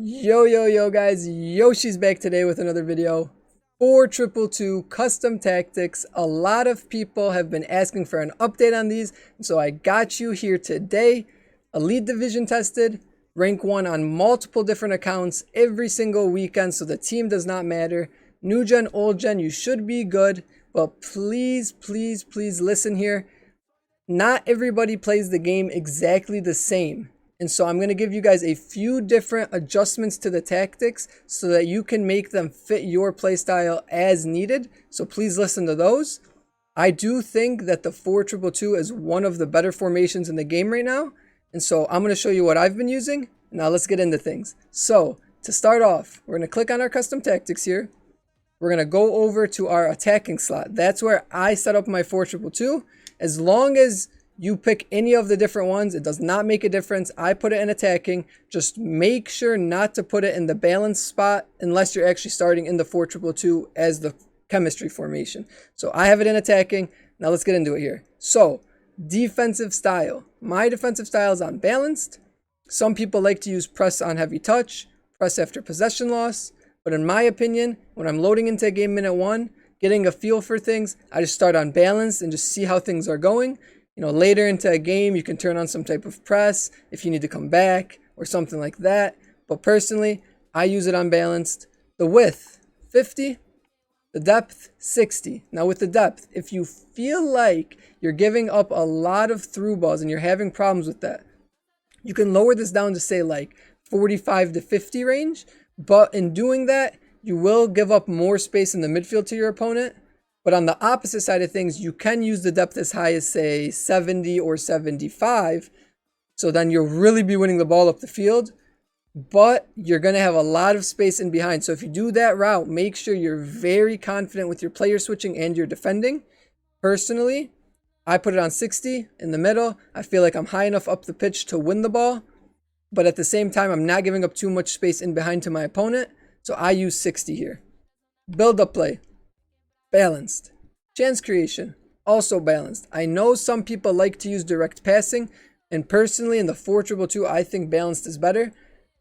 Yo guys, Yoshi's back today with another video for 222 custom tactics. A lot of people have been asking for an update on these, so I got you here today. Elite division tested, rank 1 on multiple different accounts every single weekend, so the team does not matter. New gen, old gen, you should be good, but please listen here. Not everybody plays the game exactly the same. And so I'm going to give you guys a few different adjustments to the tactics so that you can make them fit your playstyle as needed. So please listen to those. I do think that the 4-2-2 is one of the better formations in the game right now. And so I'm going to show you what I've been using. Now let's get into things. So to start off, we're going to click on our custom tactics here. We're going to go over to our attacking slot. That's where I set up my 4-2-2. As long as you pick any of the different ones, it does not make a difference. I put it in attacking. Just make sure not to put it in the balance spot unless you're actually starting in the 4-2-2 as the chemistry formation. So I have it in attacking. Now let's get into it here. So defensive style. My defensive style is on balanced. Some people like to use press on heavy touch, press after possession loss. But in my opinion, when I'm loading into a game minute 1, getting a feel for things, I just start on balanced and just see how things are going. You know, later into a game, you can turn on some type of press if you need to come back or something like that. But personally, I use it unbalanced. The width, 50. The depth, 60. Now with the depth, if you feel like you're giving up a lot of through balls and you're having problems with that, you can lower this down to say like 45 to 50 range. But in doing that, you will give up more space in the midfield to your opponent. But on the opposite side of things, you can use the depth as high as, say, 70 or 75. So then you'll really be winning the ball up the field. But you're going to have a lot of space in behind. So if you do that route, make sure you're very confident with your player switching and your defending. Personally, I put it on 60 in the middle. I feel like I'm high enough up the pitch to win the ball. But at the same time, I'm not giving up too much space in behind to my opponent. So I use 60 here. Build-up play. Balanced. Chance creation, also balanced. I know some people like to use direct passing, and personally in the 4-2-2, I think balanced is better.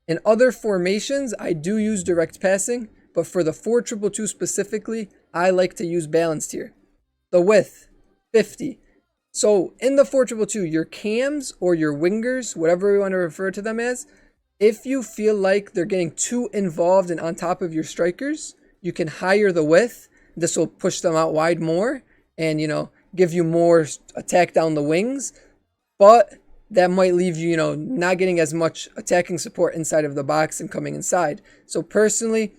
In other formations, I do use direct passing, but for the 4-2-2 specifically, I like to use balanced here. The width, 50. So in the 4-2-2, your cams or your wingers, whatever we want to refer to them as, if you feel like they're getting too involved and on top of your strikers, you can higher the width. This will push them out wide more and, give you more attack down the wings. But that might leave you, not getting as much attacking support inside of the box and coming inside. So personally,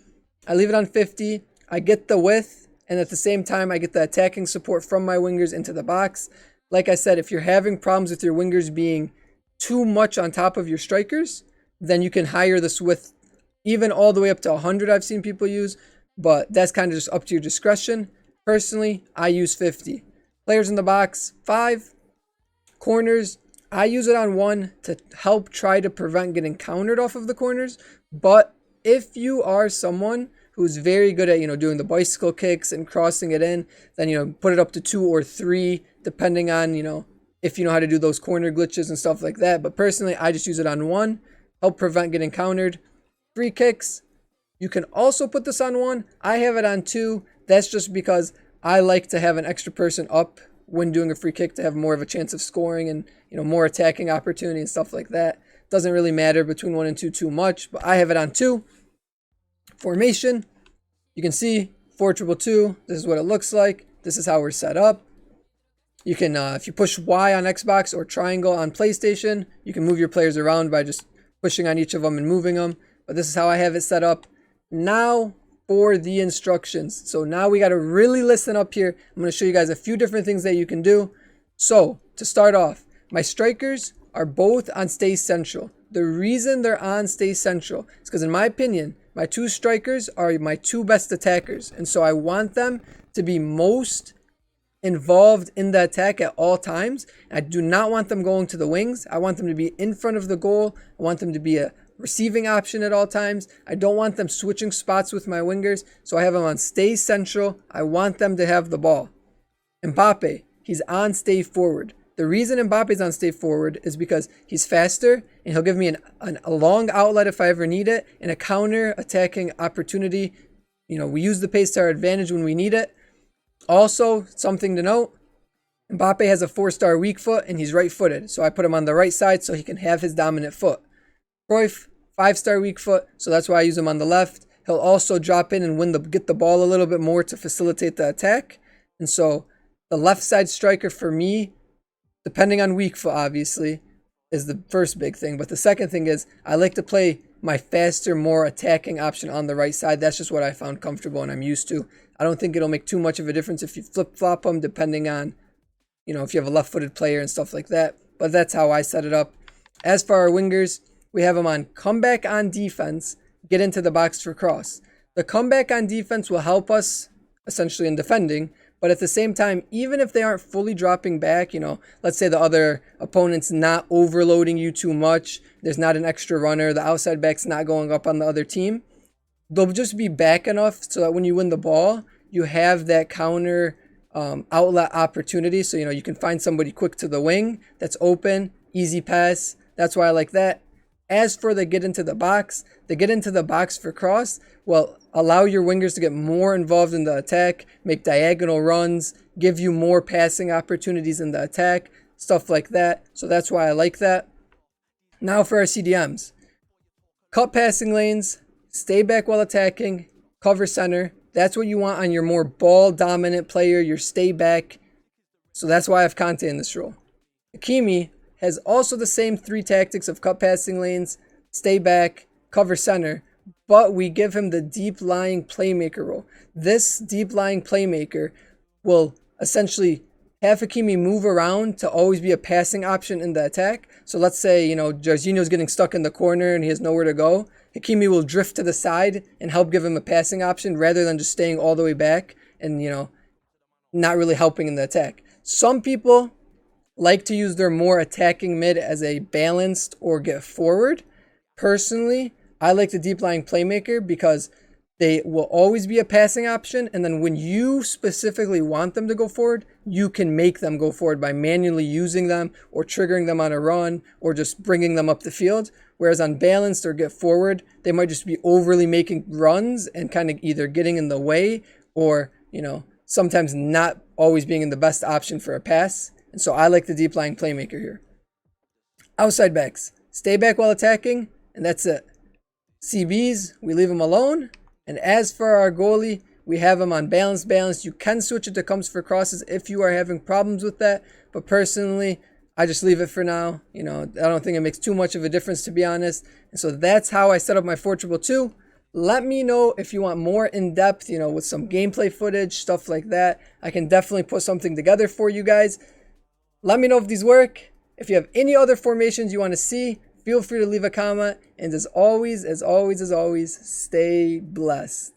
I leave it on 50. I get the width, and at the same time, I get the attacking support from my wingers into the box. Like I said, if you're having problems with your wingers being too much on top of your strikers, then you can higher this width even all the way up to 100 I've seen people use. But that's kind of just up to your discretion. Personally, I use 50. Players in the box, 5. Corners, I use it on 1 to help try to prevent getting countered off of the corners. But if you are someone who's very good at, doing the bicycle kicks and crossing it in, then, put it up to 2 or 3, depending on, if you know how to do those corner glitches and stuff like that. But personally, I just use it on 1, help prevent getting countered. Free kicks. You can also put this on 1. I have it on 2. That's just because I like to have an extra person up when doing a free kick to have more of a chance of scoring and, more attacking opportunity and stuff like that. Doesn't really matter between 1 and 2 too much, but I have it on 2. Formation. You can see 4-2-2. This is what it looks like. This is how we're set up. You can, if you push Y on Xbox or triangle on PlayStation, you can move your players around by just pushing on each of them and moving them. But this is how I have it set up. Now for the instructions. So now we got to really listen up here. I'm going to show you guys a few different things that you can do. So to start off, my strikers are both on Stay Central. The reason they're on Stay Central is because in my opinion, my 2 strikers are my 2 best attackers. And so I want them to be most involved in the attack at all times. I do not want them going to the wings. I want them to be in front of the goal. I want them to be a receiving option at all times. I don't want them switching spots with my wingers, so I have them on Stay Central. I want them to have the ball. Mbappe, he's on Stay Forward. The reason Mbappe's on stay forward is because he's faster and he'll give me a long outlet if I ever need it and a counter attacking opportunity. You know, we use the pace to our advantage when we need it. Also, something to note, Mbappe has a 4-star weak foot and he's right-footed. So I put him on the right side so he can have his dominant foot. Cruyff, 5-star weak foot, so that's why I use him on the left. He'll also drop in and get the ball a little bit more to facilitate the attack. And so the left side striker for me, depending on weak foot obviously, is the first big thing. But the second thing is I like to play my faster, more attacking option on the right side. That's just what I found comfortable and I'm used to. I don't think it'll make too much of a difference if you flip-flop them depending on, you know, if you have a left-footed player and stuff like that. But that's how I set it up. As for our wingers, we have them on comeback on defense, get into the box for cross. The comeback on defense will help us essentially in defending, but at the same time, even if they aren't fully dropping back, you know, let's say the other opponent's not overloading you too much, there's not an extra runner, the outside back's not going up on the other team, they'll just be back enough so that when you win the ball, you have that counter outlet opportunity. So, you know, you can find somebody quick to the wing that's open, easy pass. That's why I like that. As for the get into the box for cross will allow your wingers to get more involved in the attack, make diagonal runs, give you more passing opportunities in the attack, stuff like that. So that's why I like that. Now for our CDMs. Cut passing lanes, stay back while attacking, cover center. That's what you want on your more ball dominant player, your stay back. So that's why I have Conte in this role. Hakimi has also the same 3 tactics of cut passing lanes, stay back, cover center, but we give him the deep lying playmaker role. This deep lying playmaker will essentially have Hakimi move around to always be a passing option in the attack. So let's say, you know, Jorginho's getting stuck in the corner and he has nowhere to go. Hakimi will drift to the side and help give him a passing option rather than just staying all the way back and, you know, not really helping in the attack. Some people like to use their more attacking mid as a balanced or get forward. Personally, I like the deep lying playmaker because they will always be a passing option, and then when you specifically want them to go forward, you can make them go forward by manually using them or triggering them on a run or just bringing them up the field. Whereas on balanced or get forward, they might just be overly making runs and kind of either getting in the way or, you know, sometimes not always being the best option for a pass. And so I like the deep lying playmaker here. Outside backs, stay back while attacking, and that's it. CBs, we leave them alone. And as for our goalie, we have him on balanced. You can switch it to comes for crosses if you are having problems with that. But personally, I just leave it for now. You know, I don't think it makes too much of a difference, to be honest. And so that's how I set up my 4-2-2. Let me know if you want more in-depth, you know, with some gameplay footage, stuff like that. I can definitely put something together for you guys. Let me know if these work. If you have any other formations you want to see, feel free to leave a comment. And as always, stay blessed.